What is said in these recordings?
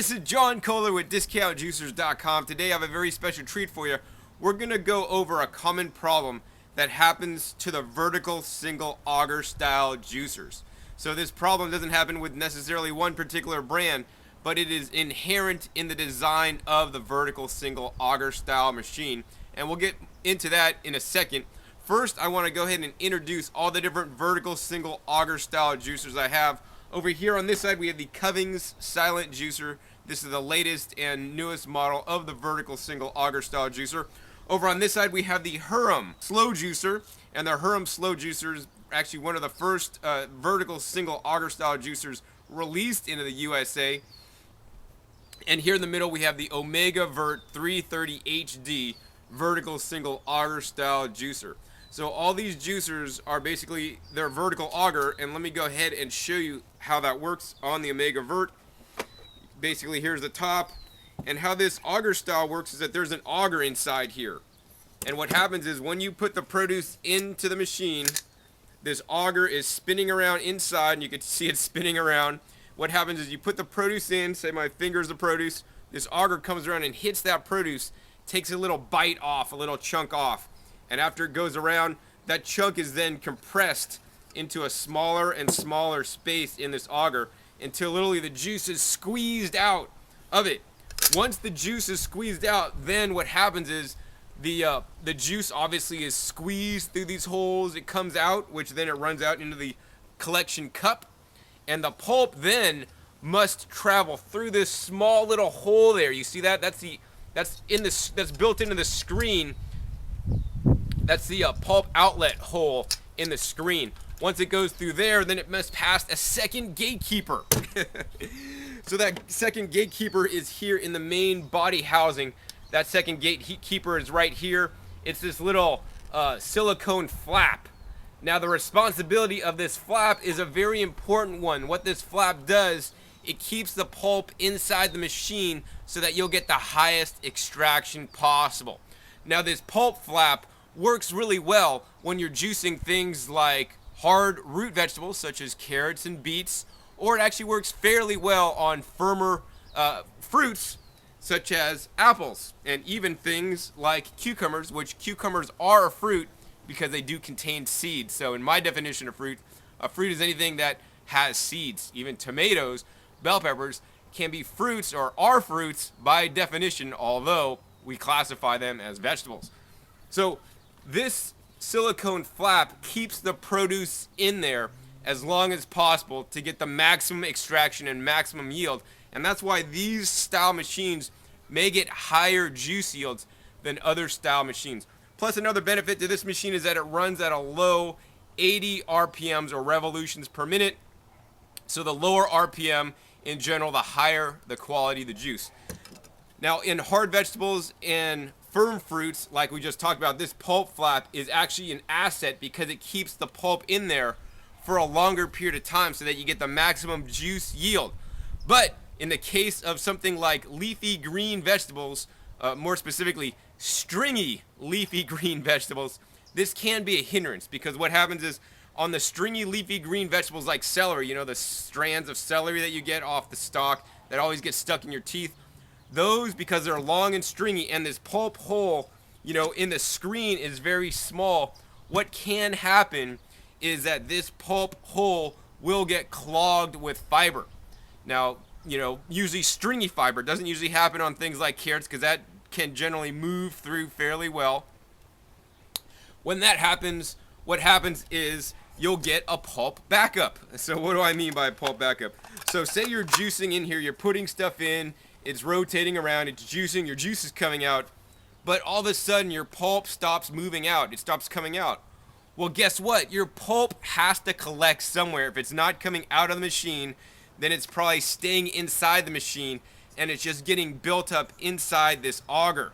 This is John Kohler with DiscountJuicers.com. Today I have a very special treat for you. We're going to go over a common problem that happens to the vertical single auger style juicers. So this problem doesn't happen with necessarily one particular brand, but it is inherent in the design of the vertical single auger style machine. And we'll get into that in a second. First, I want to go ahead and introduce all the different vertical single auger style juicers I have. Over here on this side, we have the Coving's Silent Juicer. This is the latest and newest model of the vertical single auger style juicer. Over on this side, we have the Hurom Slow Juicer, and the Hurom Slow Juicer is actually one of the first vertical single auger style juicers released into the USA. And here in the middle, we have the Omega Vert 330 HD vertical single auger style juicer. So all these juicers are basically their vertical auger, and let me go ahead and show you how that works on the Omega Vert. Basically, here's the top, and how this auger style works is that there's an auger inside here. And what happens is when you put the produce into the machine, this auger is spinning around inside, and you can see it spinning around. What happens is you put the produce in, say my finger's the produce, this auger comes around and hits that produce, takes a little bite off, a little chunk off. And after it goes around, that chunk is then compressed into a smaller and smaller space in this auger until literally the juice is squeezed out of it. Once the juice is squeezed out, then what happens is the juice obviously is squeezed through these holes. It comes out, which then it runs out into the collection cup. And the pulp then must travel through this small little hole there. You see that? That's built into the screen. That's the pulp outlet hole in the screen. Once it goes through there, then it must pass a second gatekeeper. So that second gatekeeper is here in the main body housing. That second gatekeeper is right here. It's this little silicone flap. Now the responsibility of this flap is a very important one. What this flap does, it keeps the pulp inside the machine so that you'll get the highest extraction possible. Now this pulp flap works really well when you're juicing things like hard root vegetables such as carrots and beets, or it actually works fairly well on firmer fruits such as apples, and even things like cucumbers, which cucumbers are a fruit because they do contain seeds. So in my definition of fruit, a fruit is anything that has seeds. Even tomatoes, bell peppers can be fruits or are fruits by definition, although we classify them as vegetables. So this silicone flap keeps the produce in there as long as possible to get the maximum extraction and maximum yield. And that's why these style machines may get higher juice yields than other style machines. Plus, another benefit to this machine is that it runs at a low 80 RPMs or revolutions per minute. So the lower RPM in general, the higher the quality of the juice. Now, in hard vegetables and firm fruits, like we just talked about, this pulp flap is actually an asset because it keeps the pulp in there for a longer period of time so that you get the maximum juice yield. But in the case of something like leafy green vegetables, more specifically stringy leafy green vegetables, this can be a hindrance because what happens is on the stringy leafy green vegetables like celery, you know, the strands of celery that you get off the stalk that always get stuck in your teeth, those, because they're long and stringy and this pulp hole, you know, in the screen is very small, what can happen is that this pulp hole will get clogged with fiber. Now, you know, usually stringy fiber doesn't usually happen on things like carrots because that can generally move through fairly well. When that happens, what happens is you'll get a pulp backup. So what do I mean by a pulp backup? So say you're juicing in here, you're putting stuff in, it's rotating around, it's juicing, your juice is coming out, but all of a sudden your pulp stops moving out, it stops coming out. Well, guess what? Your pulp has to collect somewhere. If it's not coming out of the machine, then it's probably staying inside the machine, and it's just getting built up inside this auger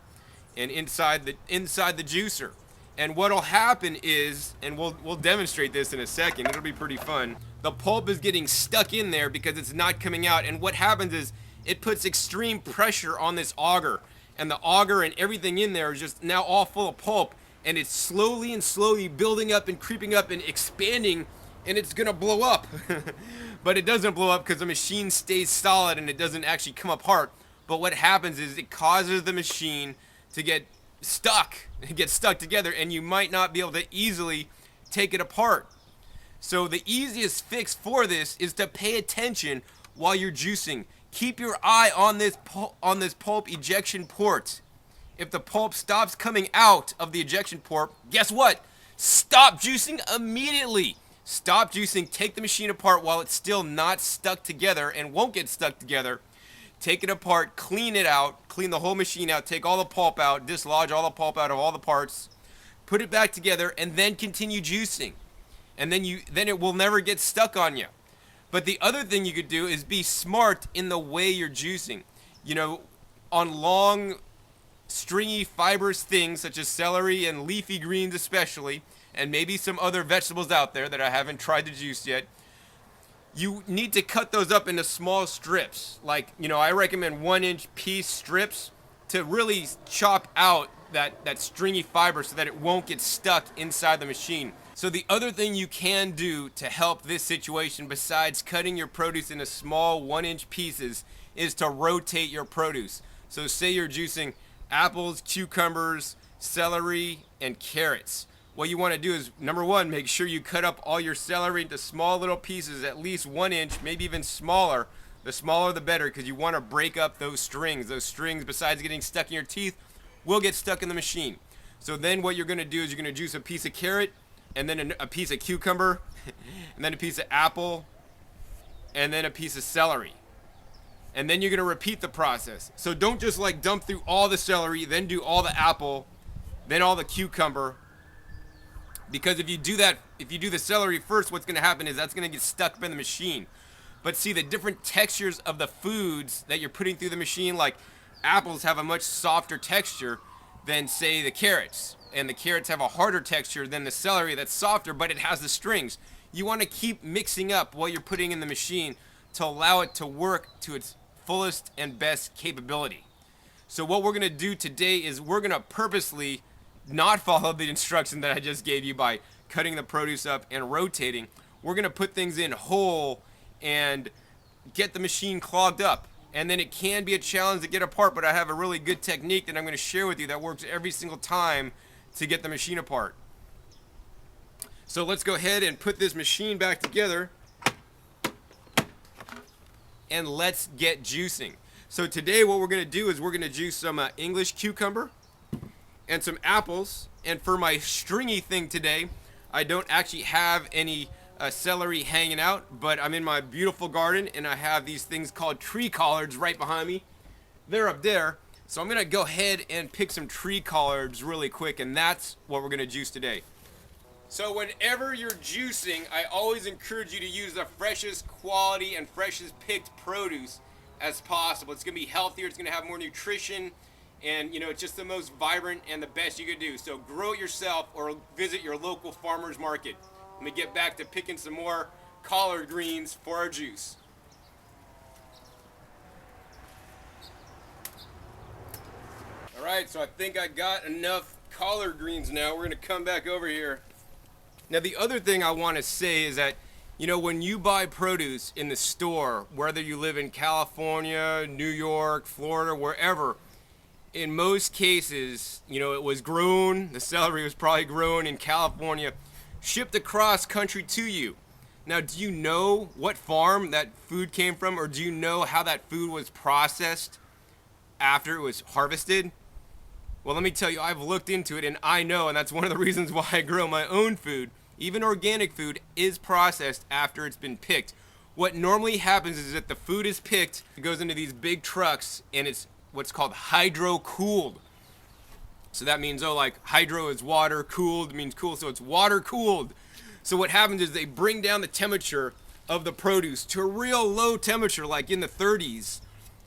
and inside the juicer. And what'll happen is, and we'll demonstrate this in a second, it'll be pretty fun. The pulp is getting stuck in there because it's not coming out, and what happens is it puts extreme pressure on this auger, and the auger and everything in there is just now all full of pulp, and it's slowly and slowly building up and creeping up and expanding, and it's gonna blow up. but it doesn't blow up because the machine stays solid and it doesn't actually come apart. But what happens is it causes the machine to get stuck, together, and you might not be able to easily take it apart. So the easiest fix for this is to pay attention while you're juicing. Keep your eye on this pulp ejection port. If the pulp stops coming out of the ejection port, guess what? Stop juicing immediately. Stop juicing, take the machine apart while it's still not stuck together and won't get stuck together. Take it apart, clean it out, clean the whole machine out, take all the pulp out, dislodge all the pulp out of all the parts, put it back together, and then continue juicing. And then it will never get stuck on you. But the other thing you could do is be smart in the way you're juicing. You know, on long, stringy fibrous things such as celery and leafy greens especially, and maybe some other vegetables out there that I haven't tried to juice yet, you need to cut those up into small strips. Like, you know, I recommend 1-inch piece strips to really chop out that stringy fiber so that it won't get stuck inside the machine. So the other thing you can do to help this situation, besides cutting your produce into small 1-inch pieces, is to rotate your produce. So say you're juicing apples, cucumbers, celery, and carrots. What you want to do is, number one, make sure you cut up all your celery into small little pieces, at least 1 inch, maybe even smaller. The smaller the better, because you want to break up those strings. Those strings, besides getting stuck in your teeth, will get stuck in the machine. So then what you're going to do is you're going to juice a piece of carrot, and then a piece of cucumber, and then a piece of apple, and then a piece of celery. And then you're going to repeat the process. So don't just like dump through all the celery, then do all the apple, then all the cucumber. Because if you do that, if you do the celery first, what's going to happen is that's going to get stuck in the machine. But see, the different textures of the foods that you're putting through the machine, like apples have a much softer texture than, say, the carrots. And the carrots have a harder texture than the celery that's softer, but it has the strings. You want to keep mixing up what you're putting in the machine to allow it to work to its fullest and best capability. So what we're going to do today is we're going to purposely not follow the instruction that I just gave you by cutting the produce up and rotating. We're going to put things in whole and get the machine clogged up. And then it can be a challenge to get apart, but I have a really good technique that I'm going to share with you that works every single time to get the machine apart. So let's go ahead and put this machine back together and let's get juicing. So today what we're going to do is we're going to juice some English cucumber and some apples. And for my stringy thing today, I don't actually have any celery hanging out, but I'm in my beautiful garden and I have these things called tree collards right behind me. They're up there. So I'm going to go ahead and pick some tree collards really quick, and that's what we're going to juice today. So whenever you're juicing, I always encourage you to use the freshest quality and freshest picked produce as possible. It's going to be healthier, it's going to have more nutrition, and you know, it's just the most vibrant and the best you could do. So grow it yourself or visit your local farmer's market. Let me get back to picking some more collard greens for our juice. Alright, so I think I got enough collard greens now. We're going to come back over here. Now the other thing I want to say is that, you know, when you buy produce in the store, whether you live in California, New York, Florida, wherever, in most cases, you know, it was grown, the celery was probably grown in California, shipped across country to you. Now, do you know what farm that food came from, or do you know how that food was processed after it was harvested? Well, let me tell you, I've looked into it and I know, and that's one of the reasons why I grow my own food. Even organic food is processed after it's been picked. What normally happens is that the food is picked, it goes into these big trucks, and it's what's called hydro-cooled. So that means, oh, like hydro is water, cooled means cool, so it's water cooled. So what happens is they bring down the temperature of the produce to a real low temperature, like in the 30s.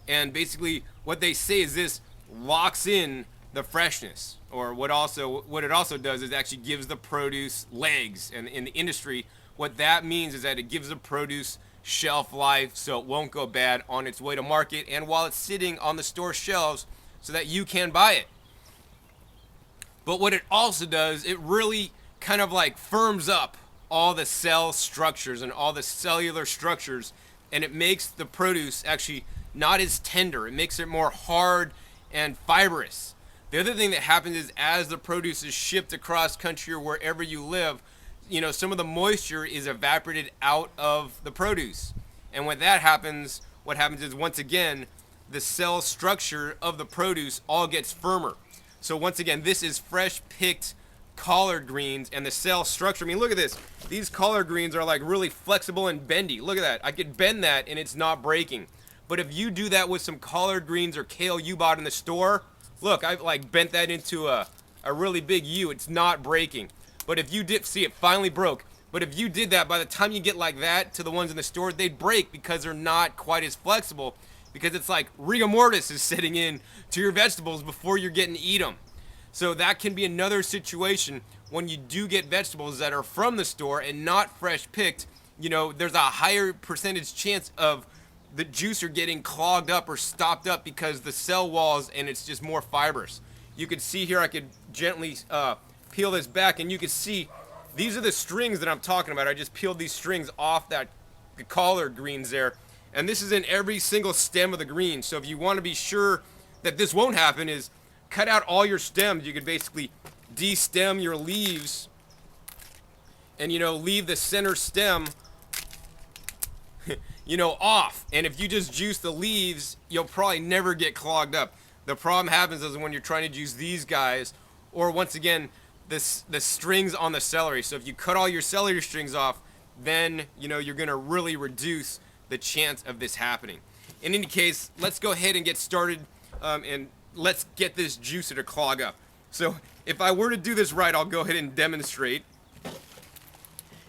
And basically what they say is this locks in the freshness, or what it also does is actually gives the produce legs. And in the industry, what that means is that it gives the produce shelf life so it won't go bad on its way to market and while it's sitting on the store shelves so that you can buy it. But what it also does, it really kind of like firms up all the cell structures and all the cellular structures, and it makes the produce actually not as tender. It makes it more hard and fibrous. The other thing that happens is as the produce is shipped across country or wherever you live, some of the moisture is evaporated out of the produce. And when that happens, what happens is, once again, the cell structure of the produce all gets firmer. So once again, this is fresh picked collard greens, and the cell structure, I mean, look at this. These collard greens are like really flexible and bendy. Look at that. I could bend that and it's not breaking. But if you do that with some collard greens or kale you bought in the store, look, I've like bent that into a really big U. It's not breaking. But if you did, see, it finally broke. But if you did that, by the time you get like that to the ones in the store, they'd break because they're not quite as flexible, because it's like rigor mortis is setting in to your vegetables before you're getting to eat them. So that can be another situation when you do get vegetables that are from the store and not fresh picked. There's a higher percentage chance of the juicer getting clogged up or stopped up because the cell walls, and it's just more fibrous. You could see here, I could gently peel this back, and you can see these are the strings that I'm talking about. I just peeled these strings off the collard greens there, and this is in every single stem of the green. So if you want to be sure that this won't happen, is cut out all your stems. You could basically de-stem your leaves and leave the center stem off. And if you just juice the leaves, you'll probably never get clogged up. The problem happens is when you're trying to juice these guys, or once again, the strings on the celery. So if you cut all your celery strings off, then you're gonna really reduce the chance of this happening. In any case, let's go ahead and get started, and let's get this juicer to clog up. So if I were to do this right, I'll go ahead and demonstrate.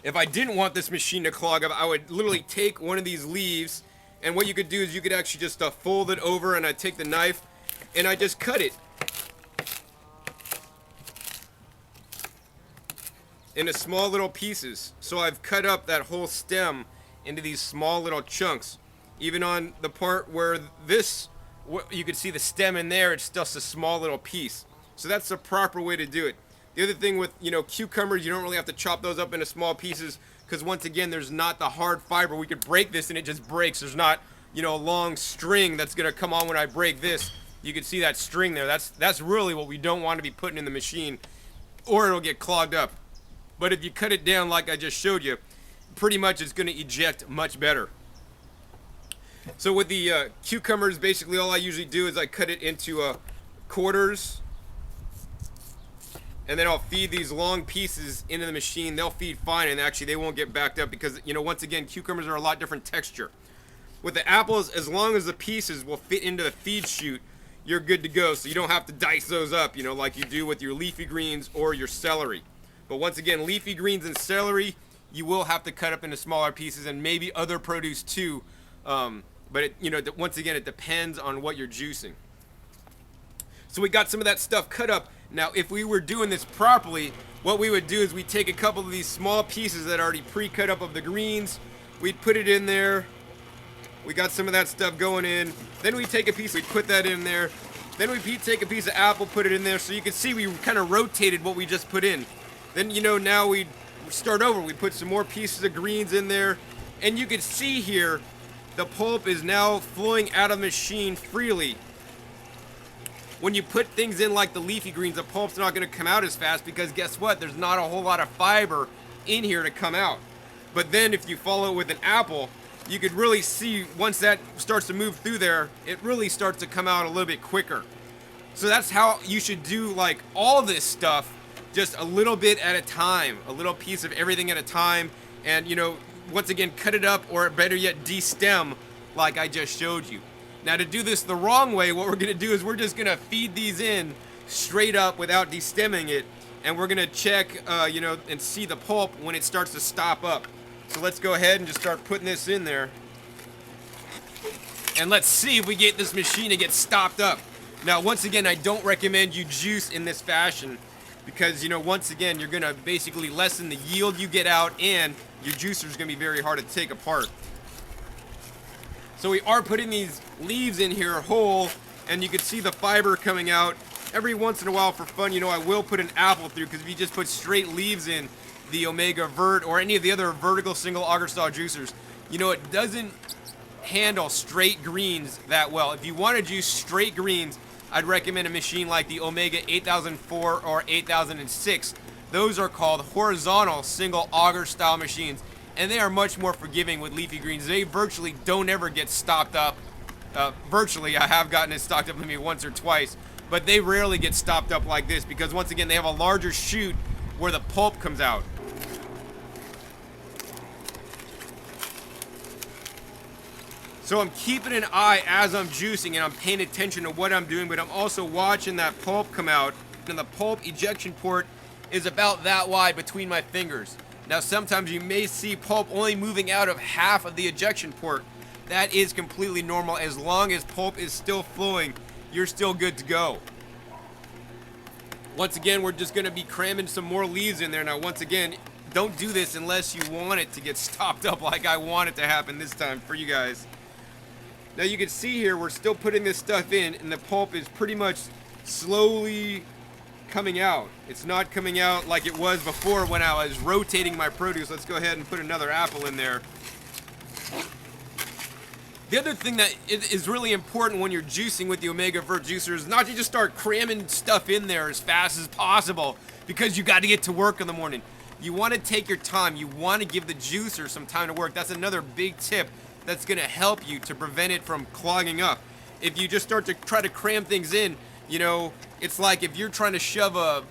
If I didn't want this machine to clog up, I would literally take one of these leaves, and what you could do is you could actually just fold it over, and I take the knife and I just cut it into small little pieces. So I've cut up that whole stem into these small little chunks. Even on the part where you could see the stem in there, it's just a small little piece. So that's the proper way to do it. The other thing with cucumbers, you don't really have to chop those up into small pieces, because once again, there's not the hard fiber. We could break this and it just breaks. There's not a long string that's gonna come on when I break this. You can see that string there. That's really what we don't want to be putting in the machine, or it'll get clogged up. But if you cut it down like I just showed you, pretty much it's gonna eject much better. So with the cucumbers, basically all I usually do is I cut it into quarters, and then I'll feed these long pieces into the machine. They'll feed fine, and actually they won't get backed up because, once again, cucumbers are a lot different texture. With the apples, as long as the pieces will fit into the feed chute, you're good to go. So you don't have to dice those up, like you do with your leafy greens or your celery. But once again, leafy greens and celery, you will have to cut up into smaller pieces, and maybe other produce too. But once again, it depends on what you're juicing. So we got some of that stuff cut up. Now, if we were doing this properly, what we would do is we'd take a couple of these small pieces that are already pre-cut up of the greens. We'd put it in there. We got some of that stuff going in. Then we take a piece, we'd put that in there. Then we take a piece of apple, put it in there. So you can see we kind of rotated what we just put in. Then, now we start over. We put some more pieces of greens in there. And you can see here, the pulp is now flowing out of the machine freely. When you put things in like the leafy greens, the pulp's not going to come out as fast, because guess what? There's not a whole lot of fiber in here to come out. But then if you follow it with an apple, you could really see once that starts to move through there, it really starts to come out a little bit quicker. So that's how you should do like all this stuff, just a little bit at a time, a little piece of everything at a time. And once again, cut it up, or better yet, de-stem like I just showed you. Now, to do this the wrong way, what we're going to do is we're just going to feed these in straight up without de-stemming it, and we're going to check, and see the pulp when it starts to stop up. So let's go ahead and just start putting this in there, and let's see if we get this machine to get stopped up. Now, once again, I don't recommend you juice in this fashion, because, once again, you're going to basically lessen the yield you get out, and your juicer is going to be very hard to take apart. So we are putting these leaves in here whole, and you can see the fiber coming out. Every once in a while, for fun, I will put an apple through, because if you just put straight leaves in, the Omega Vert or any of the other vertical single auger style juicers, you know, it doesn't handle straight greens that well. If you want to juice straight greens, I'd recommend a machine like the Omega 8004 or 8006. Those are called horizontal single auger style machines, and they are much more forgiving with leafy greens. They virtually don't ever get stopped up. Virtually, I have gotten it stocked up maybe once or twice, but they rarely get stopped up like this because, once again, they have a larger chute where the pulp comes out. So I'm keeping an eye as I'm juicing, and I'm paying attention to what I'm doing, but I'm also watching that pulp come out. And the pulp ejection port is about that wide between my fingers. Now, sometimes you may see pulp only moving out of half of the ejection port. That is completely normal. As long as pulp is still flowing, you're still good to go. Once again, we're just going to be cramming some more leaves in there. Now, once again, don't do this unless you want it to get stopped up like I want it to happen this time for you guys. Now, you can see here, we're still putting this stuff in, and the pulp is pretty much slowly coming out. It's not coming out like it was before when I was rotating my produce. Let's go ahead and put another apple in there. The other thing that is really important when you're juicing with the Omega Vert juicer is not to just start cramming stuff in there as fast as possible because you got to get to work in the morning. You want to take your time. You want to give the juicer some time to work. That's another big tip that's going to help you to prevent it from clogging up. If you just start to try to cram things in, you know, it's like if you're trying to shove a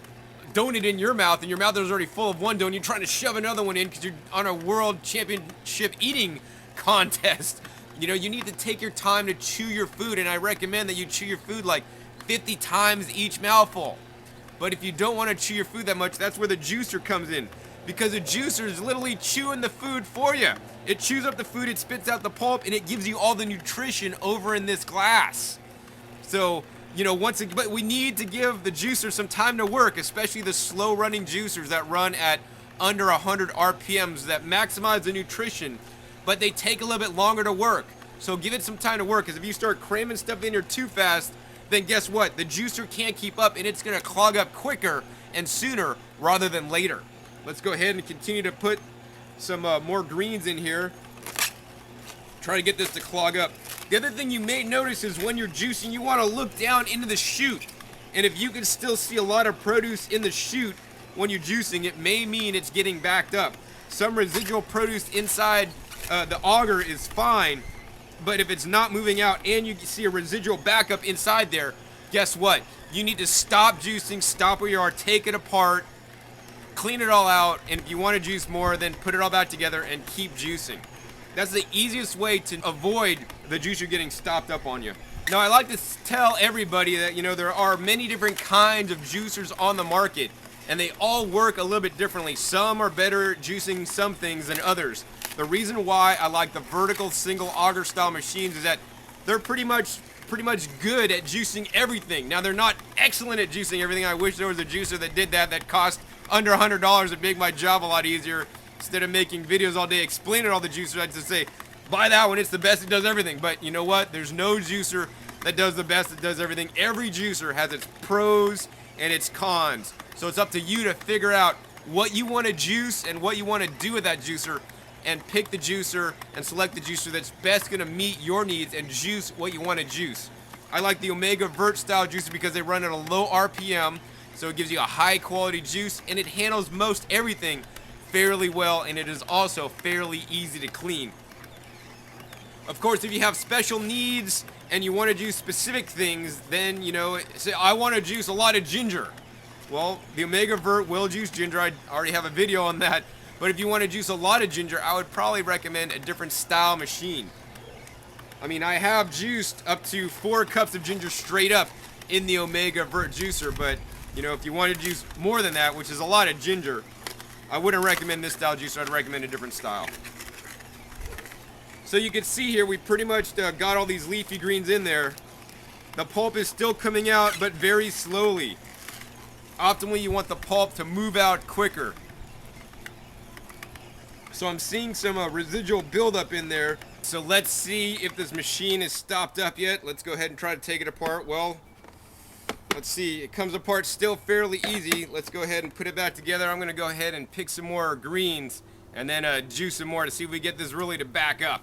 donut in your mouth and your mouth is already full of one donut, you're trying to shove another one in because you're on a world championship eating contest. You know, you need to take your time to chew your food, and I recommend that you chew your food like 50 times each mouthful. But if you don't want to chew your food that much, that's where the juicer comes in, because the juicer is literally chewing the food for you. It chews up the food, it spits out the pulp, and it gives you all the nutrition over in this glass. So, you know, but we need to give the juicer some time to work, especially the slow-running juicers that run at under 100 RPMs that maximize the nutrition, but they take a little bit longer to work. So give it some time to work, because if you start cramming stuff in here too fast, then guess what? The juicer can't keep up, and it's going to clog up quicker and sooner rather than later. Let's go ahead and continue to put some more greens in here. Try to get this to clog up. The other thing you may notice is when you're juicing, you want to look down into the chute. And if you can still see a lot of produce in the chute when you're juicing, it may mean it's getting backed up. Some residual produce inside the auger is fine, but if it's not moving out and you see a residual backup inside there, guess what? You need to stop juicing, stop where you are, take it apart, clean it all out, and if you want to juice more, then put it all back together and keep juicing. That's the easiest way to avoid the juicer getting stopped up on you. Now, I like to tell everybody that, you know, there are many different kinds of juicers on the market, and they all work a little bit differently. Some are better at juicing some things than others. The reason why I like the vertical single auger style machines is that they're pretty much good at juicing everything. Now, they're not excellent at juicing everything. I wish there was a juicer that did that cost under $100 to make my job a lot easier. Instead of making videos all day explaining all the juicers, I'd just say, buy that one, it's the best, it does everything. But you know what? There's no juicer that does the best, that does everything. Every juicer has its pros and its cons. So it's up to you to figure out what you want to juice and what you want to do with that juicer, and pick the juicer and select the juicer that's best going to meet your needs and juice what you want to juice. I like the Omega Vert style juicer because they run at a low RPM, so it gives you a high quality juice, and it handles most everything fairly well, and it is also fairly easy to clean. Of course, if you have special needs and you want to juice specific things, then, you know, say I want to juice a lot of ginger. Well, the Omega Vert will juice ginger. I already have a video on that. But if you want to juice a lot of ginger, I would probably recommend a different style machine. I mean, I have juiced up to 4 cups of ginger straight up in the Omega Vert juicer, but, you know, if you want to juice more than that, which is a lot of ginger, I wouldn't recommend this style juicer. I'd recommend a different style. So you can see here, we pretty much got all these leafy greens in there. The pulp is still coming out, but very slowly. Optimally, you want the pulp to move out quicker. So I'm seeing some residual buildup in there. So let's see if this machine is stopped up yet. Let's go ahead and try to take it apart. Well, let's see, it comes apart still fairly easy. Let's go ahead and put it back together. I'm gonna go ahead and pick some more greens and then juice some more to see if we get this really to back up.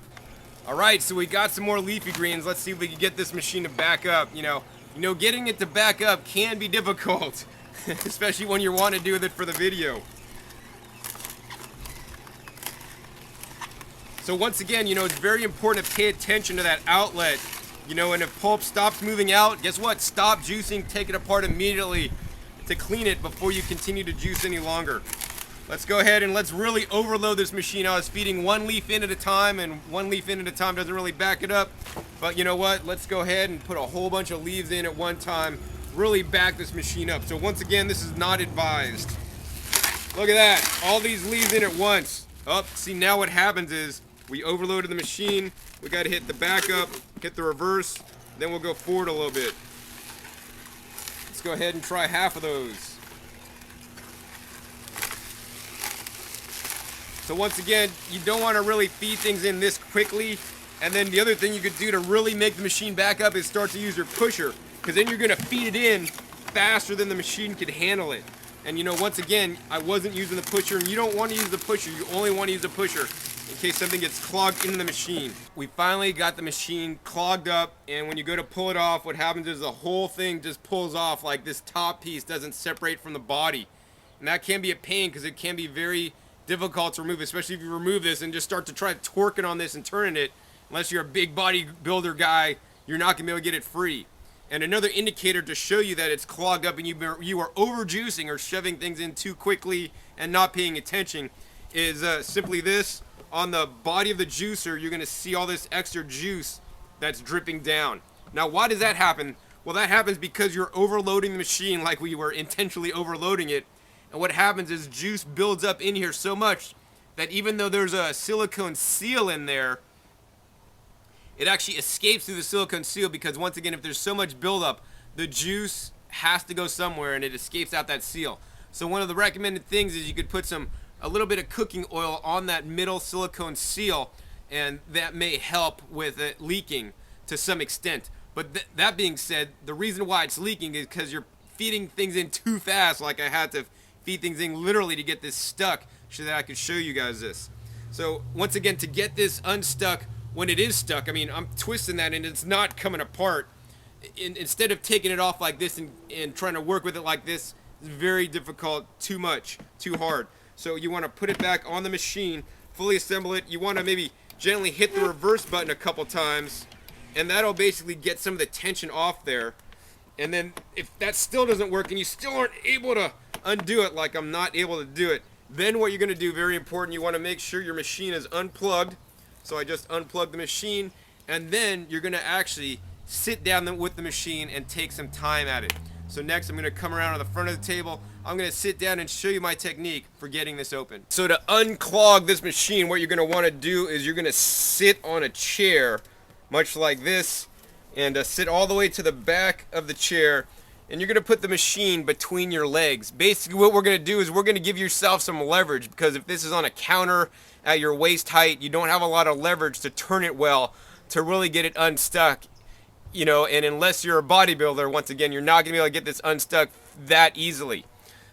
Alright, so we got some more leafy greens. Let's see if we can get this machine to back up. You know, getting it to back up can be difficult, especially when you want to do it for the video. So once again, you know, it's very important to pay attention to that outlet. You know, and if pulp stops moving out, guess what? Stop juicing, take it apart immediately to clean it before you continue to juice any longer. Let's go ahead and let's really overload this machine. I was feeding one leaf in at a time, and one leaf in at a time doesn't really back it up. But you know what? Let's go ahead and put a whole bunch of leaves in at one time. Really back this machine up. So once again, this is not advised. Look at that. All these leaves in at once. Oh, see, now what happens is we overloaded the machine. We got to hit the backup, hit the reverse, then we'll go forward a little bit. Let's go ahead and try half of those. So once again, you don't want to really feed things in this quickly. And then the other thing you could do to really make the machine back up is start to use your pusher, because then you're going to feed it in faster than the machine could handle it. And you know, once again, I wasn't using the pusher, and you don't want to use the pusher. You only want to use the pusher in case something gets clogged into the machine. We finally got the machine clogged up, and when you go to pull it off, what happens is the whole thing just pulls off, like this top piece doesn't separate from the body. And that can be a pain because it can be very difficult to remove, especially if you remove this and just start to try twerking on this and turning it. Unless you're a big bodybuilder guy, you're not gonna be able to get it free. And another indicator to show you that it's clogged up and you are over juicing or shoving things in too quickly and not paying attention is simply this. On the body of the juicer, you're going to see all this extra juice that's dripping down. Now, why does that happen? Well, that happens because you're overloading the machine like we were intentionally overloading it. And what happens is juice builds up in here so much that even though there's a silicone seal in there, it actually escapes through the silicone seal because, once again, if there's so much buildup, the juice has to go somewhere and it escapes out that seal. So one of the recommended things is you could put a little bit of cooking oil on that middle silicone seal, and that may help with it leaking to some extent. But that being said, the reason why it's leaking is because you're feeding things in too fast. Like I had to feed things in literally to get this stuck so that I could show you guys this. So once again, to get this unstuck when it is stuck, I mean, I'm twisting that and it's not coming apart. Instead of taking it off like this and trying to work with it like this, it's very difficult, too much, too hard. So you want to put it back on the machine, fully assemble it. You want to maybe gently hit the reverse button a couple times, and that'll basically get some of the tension off there. And then if that still doesn't work and you still aren't able to undo it, like I'm not able to do it, then what you're going to do, very important, you want to make sure your machine is unplugged. So I just unplugged the machine, and then you're going to actually sit down with the machine and take some time at it. So next I'm going to come around to the front of the table. I'm going to sit down and show you my technique for getting this open. So to unclog this machine, what you're going to want to do is you're going to sit on a chair, much like this, and sit all the way to the back of the chair, and you're going to put the machine between your legs. Basically what we're going to do is we're going to give yourself some leverage, because if this is on a counter at your waist height, you don't have a lot of leverage to turn it well to really get it unstuck. You know, and unless you're a bodybuilder, once again, you're not going to be able to get this unstuck that easily.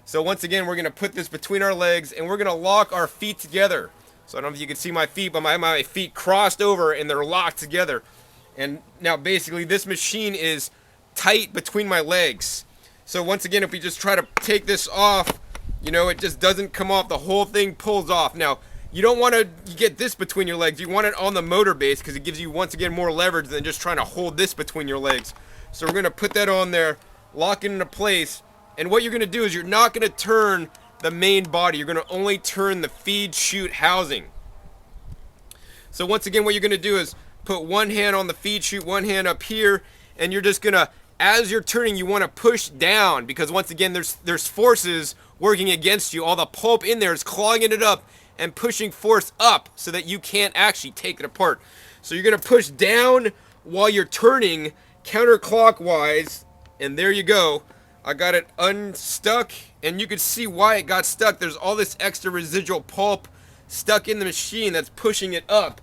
So once again, we're going to put this between our legs, and we're going to lock our feet together. So I don't know if you can see my feet, but my feet crossed over and they're locked together. And now basically this machine is tight between my legs. So once again, if we just try to take this off, you know, it just doesn't come off. The whole thing pulls off. Now, you don't want to get this between your legs. You want it on the motor base because it gives you, once again, more leverage than just trying to hold this between your legs. So we're going to put that on there, lock it into place. And what you're going to do is you're not going to turn the main body. You're going to only turn the feed chute housing. So once again, what you're going to do is put one hand on the feed chute, one hand up here, and you're just going to, as you're turning, you want to push down because, once again, there's forces working against you. All the pulp in there is clogging it up and pushing force up so that you can't actually take it apart. So you're going to push down while you're turning counterclockwise, and there you go. I got it unstuck, and you can see why it got stuck. There's all this extra residual pulp stuck in the machine that's pushing it up.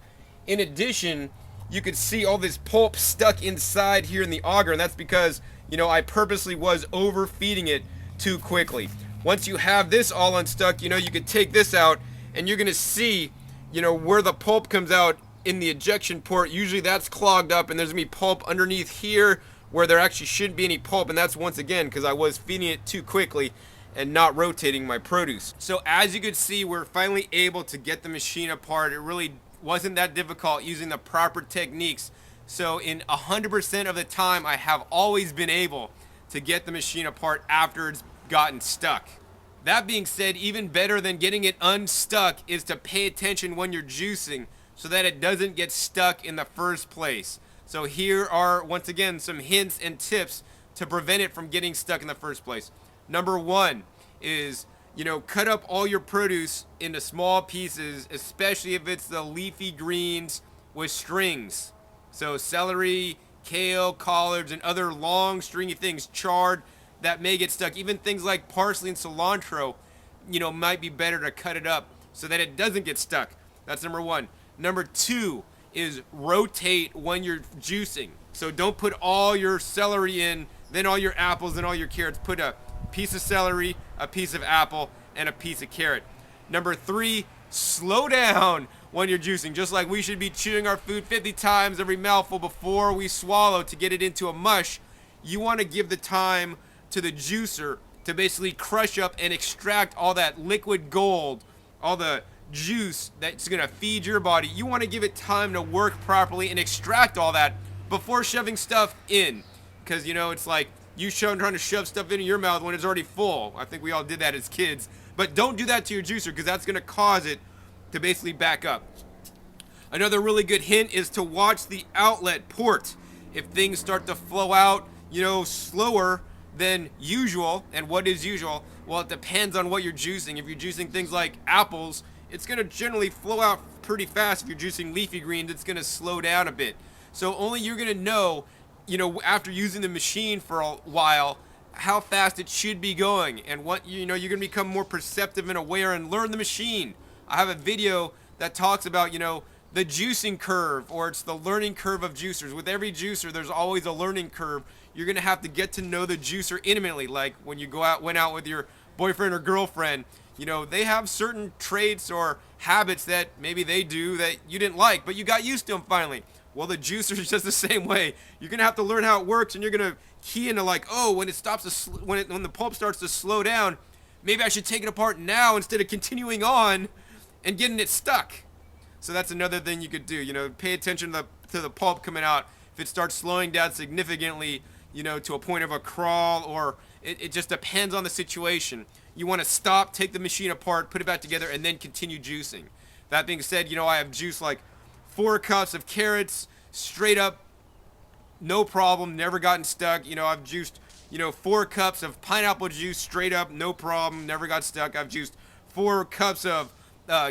In addition, you could see all this pulp stuck inside here in the auger, and that's because, I purposely was overfeeding it too quickly. Once you have this all unstuck, you could take this out and you're gonna see, where the pulp comes out in the ejection port. Usually that's clogged up and there's gonna be pulp underneath here where there actually shouldn't be any pulp, and that's once again because I was feeding it too quickly and not rotating my produce. So as you could see, we're finally able to get the machine apart. It really wasn't that difficult using the proper techniques. So in 100% of the time, I have always been able to get the machine apart after it's gotten stuck. That being said, even better than getting it unstuck is to pay attention when you're juicing so that it doesn't get stuck in the first place. So here are, once again, some hints and tips to prevent it from getting stuck in the first place. Number one is, cut up all your produce into small pieces, especially if it's the leafy greens with strings. So celery, kale, collards, and other long stringy things, chard, that may get stuck. Even things like parsley and cilantro, might be better to cut it up so that it doesn't get stuck. That's number one. Number two is rotate when you're juicing. So don't put all your celery in, then all your apples and all your carrots. Put a piece of celery, a piece of apple, and a piece of carrot. Number three, slow down when you're juicing. Just like we should be chewing our food 50 times every mouthful before we swallow to get it into a mush, you want to give the time to the juicer to basically crush up and extract all that liquid gold, all the juice that's going to feed your body. You want to give it time to work properly and extract all that before shoving stuff in. Because, it's like you trying to shove stuff into your mouth when it's already full. I think we all did that as kids. But don't do that to your juicer because that's going to cause it to basically back up. Another really good hint is to watch the outlet port. If things start to flow out, slower than usual, and what is usual? Well, it depends on what you're juicing. If you're juicing things like apples, it's going to generally flow out pretty fast. If you're juicing leafy greens, it's going to slow down a bit. So only you're going to know, after using the machine for a while, how fast it should be going, and what you're going to become more perceptive and aware and learn the machine. I have a video that talks about the juicing curve, or it's the learning curve of juicers. With every juicer, there's always a learning curve. You're gonna have to get to know the juicer intimately. Like when you went out with your boyfriend or girlfriend, they have certain traits or habits that maybe they do that you didn't like, but you got used to them finally. Well, the juicer is just the same way. You're gonna have to learn how it works, and you're gonna key into like, oh, when the pulp starts to slow down, maybe I should take it apart now instead of continuing on and getting it stuck. So that's another thing you could do. Pay attention to the pulp coming out. If it starts slowing down significantly, to a point of a crawl, or it just depends on the situation. You want to stop, take the machine apart, put it back together, and then continue juicing. That being said, I have juiced like 4 cups of carrots straight up, no problem, never gotten stuck. I've juiced, 4 cups of pineapple juice straight up, no problem, never got stuck. I've juiced 4 cups of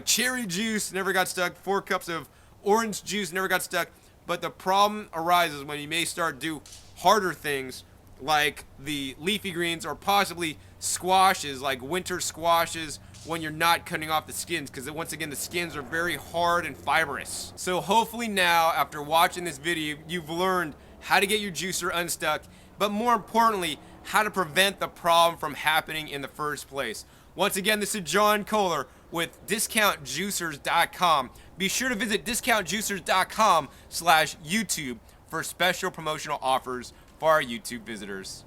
cherry juice, never got stuck. 4 cups of orange juice, never got stuck. But the problem arises when you may start do harder things like the leafy greens, or possibly squashes, like winter squashes, when you're not cutting off the skins, because once again the skins are very hard and fibrous. So hopefully now, after watching this video, you've learned how to get your juicer unstuck, but more importantly, how to prevent the problem from happening in the first place. Once again, this is John Kohler with DiscountJuicers.com. Be sure to visit DiscountJuicers.com/YouTube for special promotional offers for our YouTube visitors.